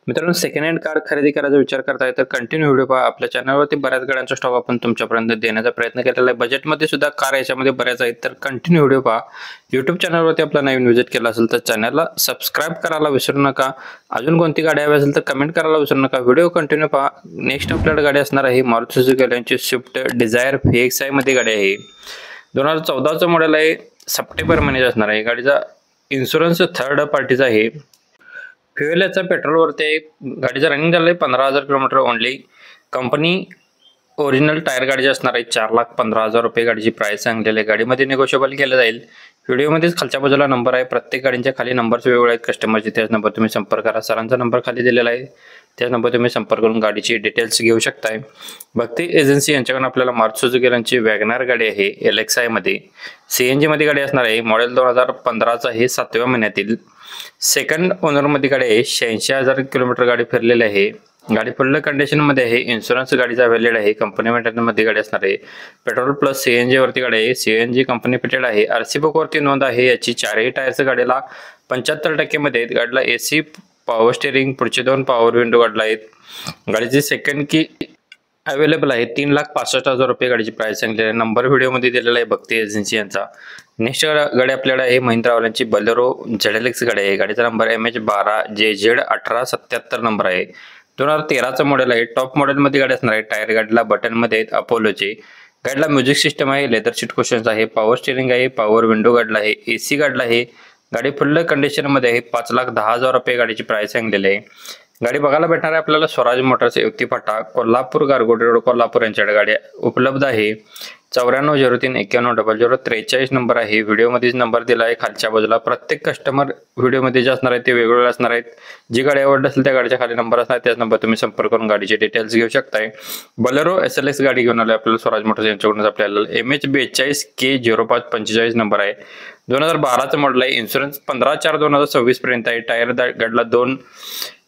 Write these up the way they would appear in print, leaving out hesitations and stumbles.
मित्रांनो, second hand car खरेदी करायचा विचार करताय तर कंटिन्यू व्हिडिओ पहा. आपल्या चॅनलवरती बऱ्याच गाड्यांचा स्टॉक आपण तुमच्यापर्यंत देण्याचा प्रयत्न केलेला आहे. बजेटमध्ये सुद्धा कार याच्यामध्ये बऱ्याच आहेत, तर कंटिन्यू व्हिडिओ पहा. यूट्यूब चॅनलवरती आपला नवीन व्हिजिट केला असेल तर चॅनलला सबस्क्राईब करायला विसरू नका. अजून कोणती गाडी हवी असेल तर कमेंट करायला विसरू नका. व्हिडिओ कंटिन्यू पहा. नेक्स्ट आपल्याकडे गाडी असणार आहे मारुती सुझुकी यांची स्विफ्ट डिझायर VXI मध्ये गाडी आहे. 2014चं मॉडेल आहे. सप्टेंबर महिन्यात असणार आहे. गाडीचा इन्शुरन्स थर्ड पार्टीचा आहे. फ्युएल याचा पेट्रोलवरती आहे. गाडीचं रनिंग झालं आहे 15,000 kilometre only. Company original tyre गाडीचे असणार आहे. 4,15,000 रुपये गाडीची प्राइस सांगलेली आहे. गाडीमध्ये निगोशिएबल केलं जाईल. व्हिडिओमध्येच खालच्या बाजूला नंबर आहे. प्रत्येक गाडीच्या खाली नंबर्स वेगवेगळे आहेत. कस्टमरचे त्याच नंबर तुम्ही संपर्क करा. सरांचा नंबर खाली दिलेला आहे. त्याच नंबर तुम्ही संपर्क करून गाडीची डिटेल्स घेऊ शकताय. भक्ती एजन्सी यांच्याकडून आपल्याला मारुती सुझुकी यांची वॅगनार गाडी आहे LXI मध्ये. CNG मध्ये गाडी असणार आहे. मॉडेल 2015चा आहे. 7व्या महिन्यातील सेकंड ओनर मध्ये गाडी आहे. 86,000 किलोमीटर गाडी फिरलेली आहे. गाडी फुल कंडिशन मध्ये आहे. इन्शुरन्स गाडीचा व्हॅलिड आहे. कंपनी मेंटेनन्स मध्ये गाडी असणार आहे. पेट्रोल प्लस CNG वरती गाडी आहे. CNG कंपनी फिटेड आहे. RC बुक वरती नोंद आहे याची. चारही टायर्स गाडीला 75% मध्ये आहेत. गाडीला AC पॉवर स्टेअरिंग, पुढचे 2 पॉवर विंडो गाडीला आहेत. गाडीची सेकंड की अवेलेबल आहे. 3,65,000 रुपये गाडीची प्राइस सांगलेली आहे. नंबर व्हिडिओमध्ये दिलेला आहे भक्ती एजन्सी यांचा. नेक्स्ट गाडी आपल्याला आहे महिंद्रावाल्यांची बलेरो ZLX गाडी आहे. गाडीचा नंबर MH12JZ1877 नंबर आहे. 2013चं मॉडेल आहे. टॉप मॉडेलमध्ये गाडी असणार आहे. टायर गाडीला बटनमध्ये आहेत अपोलोचे. गाडीला म्युझिक सिस्टम आहे. लेदर सीट कुशन्स आहे. पॉवर स्टेअरिंग आहे. पॉवर विंडो गाडीला आहे. AC गाडीला आहे. गाडी फुल कंडिशन मध्ये आहे. 5,10,000 रुपये गाडीची प्राइस सांगलेली आहे. गाडी बघायला भेटणार आहे आपल्याला स्वराज मोटर्स युक्ती फाटा कोल्हापूर गारगोटी रोड कोल्हापूर यांच्याकडे गाडी उपलब्ध आहे. 9403910043 नंबर आहे. व्हिडिओमध्येच नंबर दिला आहे खालच्या बाजूला. प्रत्येक कस्टमर व्हिडिओमध्ये जे असणार आहे ते वेगवेगळे असणार आहेत. जी गाडी आवडत असेल त्या गाडीच्या खाली नंबर असणार त्याच नंबर तुम्ही संपर्क करून गाडीचे डिटेल्स घेऊ शकताय. बलेरो SLX गाडी घेऊन आले आपल्याला स्वराज मोटर्स यांच्याकडून. आपल्याला MH42K0545 नंबर आहे. 2012चं मॉडेल आहे. इन्शुरन्स 15/4/2026 पर्यंत आहे. टायर गाडीला 2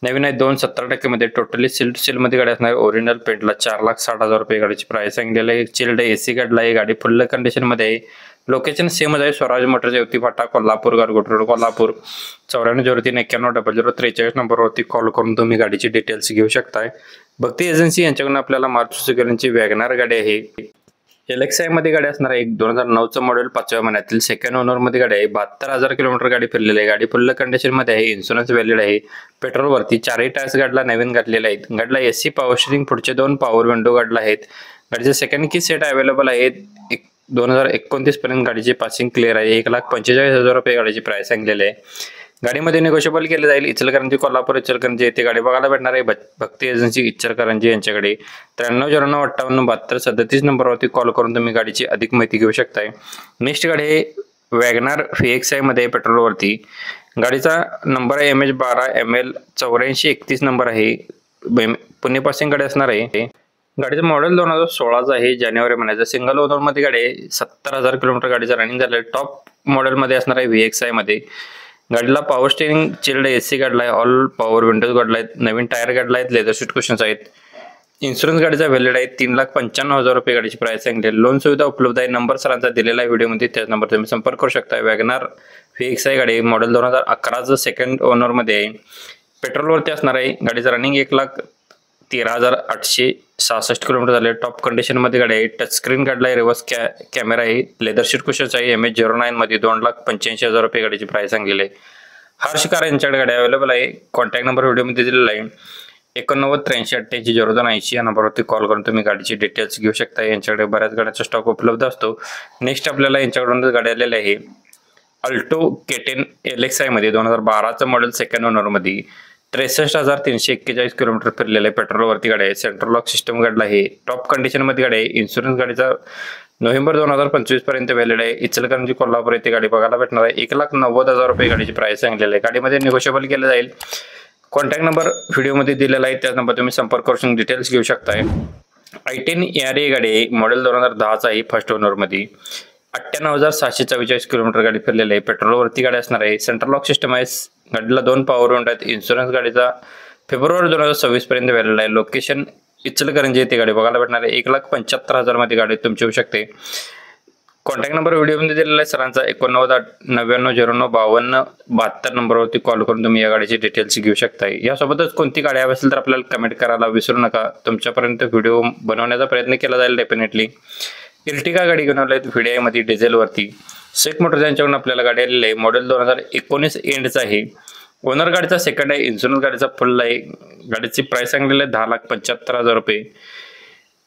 नवीन आहे. 270% मध्ये. टोटली सील मध्ये गाडी असणार आहे. ओरिजिनल पेंटला 4,60,000 रुपये गाडीची प्राइस सांगलेली आहे. चिल्ड AC गाडीला आहे. गाडी फुल कंडिशन मध्ये आहे. लोकेशन सेमच आहे. स्वराज मोटर्स युक्ती फाटा कोल्हापूर गारगोटी रोड कोल्हापूर. 9403910043 नंबरवरती कॉल करून तुम्ही गाडीची डिटेल्स घेऊ शकताय. भक्ती एजन्सी यांच्याकडून आपल्याला मारुती सुझुकी यांची वॅगनार गाडी आहे. LXI मध्ये गाडी असणार आहे. 2009चं मॉडेल 5व्या महिन्यातील सेकंड ओनर मध्ये गाडी आहे. 72,000 किलोमीटर गाडी फिरलेली आहे. गाडी फुल कंडिशन मध्ये आहे. इन्शुरन्स व्हॅलिड आहे. पेट्रोल वरती. चारही टायर्स गाडीला नवीन घातलेले आहेत. गाडीला AC पॉवर स्टीरिंग, पुढचे 2 पॉवर विंडो गाडीला आहेत. गाडीचे सेकंड की सेट अवेलेबल आहेत. 2029 पर्यंत गाडीची पासिंग क्लिअर आहे. 1,45,000 रुपये गाडीची प्राइस सांगलेली आहे. गाडीमध्ये निगोशिएबल केले जाईल. इचलकरंजी कोल्हापूर इचलकरंजी येथे गाडी बघायला भेटणार आहे. भक्ती एजन्सी इचलकरंजी यांच्याकडे 9309587237 नंबरवरती कॉल करून तुम्ही गाडीची अधिक माहिती घेऊ शकताय. नेक्स्ट गाडी आहे वॅगनार VXI मध्ये पेट्रोलवरती. गाडीचा नंबर आहे MH12ML8431 नंबर आहे. पुणे पासिंग गाडी असणार आहे. गाडीचं मॉडेल 2016चं आहे. जानेवारी महिन्याचं. सिंगल ओनर मध्ये गाडी आहे. 70,000 किलोमीटर गाडीचं रनिंग झालं आहे. टॉप मॉडेल मध्ये असणार आहे VXI मध्ये. गाडीला पॉवर स्टेअरिंग, चिल्ड AC गाडीला आहे. ऑल पॉवर विंडोज गाडीला आहेत. नवीन टायर गाडीला आहेत. लेदर सीट कुशन्स आहेत. इन्शुरन्स गाडीचा व्हॅलिड आहे. 3,95,000 रुपये गाडीची प्राइस सांगितली. लोन सुविधा उपलब्ध आहे. नंबर सरांचा दिलेला आहे व्हिडिओमध्ये. त्याच नंबर तुम्ही संपर्क करू शकता. वॅगनार VXI गाडी मॉडेल 2011चं सेकंड ओनर मध्ये आहे. पेट्रोलवरती असणार आहे. गाडीचं रनिंग 1,13,866 किलोमीटर झाले. टॉप कंडिशन मध्ये गाडी आहे. टच स्क्रीन गाडीला आहे. रिव्हर्स कॅमेरा आहे. लेदर सीट कुशन्स आहे. MH09 मध्ये 2,85,000 रुपये गाडीची प्राइस सांगितली आहे. हर्ष कार यांच्याकडे गाडी अवेलेबल आहे. कॉन्टॅक्ट नंबर व्हिडिओमध्ये दिलेला आहे. 8983880280 या नंबरवरती कॉल करून तुम्ही गाडीची डिटेल्स घेऊ शकता. यांच्याकडे बऱ्याच गाड्यांचा स्टॉक उपलब्ध असतो. नेक्स्ट आपल्याला यांच्याकडून गाडी आलेली आहे अल्टो K10 LXI मध्ये. 2012चं मॉडेल सेकंड ओनर मध्ये. 63,341 किलोमीटर फिरलेलं आहे. पेट्रोलवरती गाडी आहे. सेंट्रल लॉक सिस्टम गाडीला आहे. टॉप कंडिशन मध्ये गाडी आहे. इन्शुरन्स गाडीचा नोव्हेंबर 2025 पर्यंत व्हॅलिड आहे. इचलकरंजी कोल्हापूर येथे गाडी बघायला भेटणार आहे. 1,90,000 रुपये गाडीची प्राइस सांगलेली आहे. गाडीमध्ये निगोशिएबल केलं जाईल. कॉन्टॅक्ट नंबर व्हिडिओमध्ये दिलेला आहे. त्याच नंबर तुम्ही संपर्क करून डिटेल्स घेऊ शकताय. I10 ERA गाडी आहे. मॉडेल 2010चा आहे. फर्स्ट ओनर मध्ये. 98,744 किलोमीटर गाडी फिरलेली आहे. पेट्रोलवरती गाडी असणार आहे. सेंट्रल लॉक सिस्टम आहे. गाडीला 2 पॉवर विंडो आहेत. इन्शुरन्स गाडीचा फेब्रुवारी 2026 पर्यंत व्हॅलिड आहे. लोकेशन इचलकरंजी येथे गाडी बघायला भेटणार आहे. 1,75,000 मध्ये गाडी तुमची होऊ शकते. कॉन्टॅक्ट नंबर व्हिडिओमध्ये दिलेला आहे सरांचा 8999095272 नंबरवरती कॉल करून तुम्ही या गाडीची डिटेल्स घेऊ शकता. यासोबतच कोणती गाडी हवी असेल तर आपल्याला कमेंट करायला विसरू नका. तुमच्यापर्यंत व्हिडिओ बनवण्याचा प्रयत्न केला जाईल डेफिनेटली. इर्टिगा गाडी घेऊन आली व्हिडिओमध्ये डिझेलवरती. शेख मोटर्स यांच्याकडून आपल्याला गाडी आलेली आहे. मॉडेल 2019 एंडचा आहे. ओनर गाडीचा सेकंड आहे. इन्शुरन्स गाडीचा फुल आहे. गाडीची प्राइस सांगलेली आहे 10,75,000 रुपये.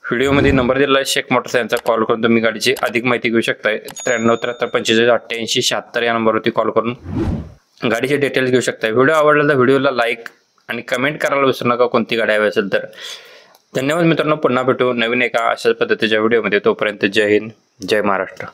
व्हिडिओमध्ये नंबर दिलेला आहे शेख मोटर्स यांचा. कॉल करून तुम्ही गाडीची अधिक माहिती घेऊ शकताय. 9373458876 या नंबरवरती कॉल करून गाडीचे डिटेल्स घेऊ शकताय. व्हिडिओ आवडला तर व्हिडिओला लाईक आणि कमेंट करायला विसरू नका कोणती गाडी हवी असेल तर. धन्यवाद मित्रांनो. पुन्हा भेटू नवीन एका अशाच पद्धतीच्या व्हिडिओमध्ये. तोपर्यंत जय हिंद, जय महाराष्ट्र.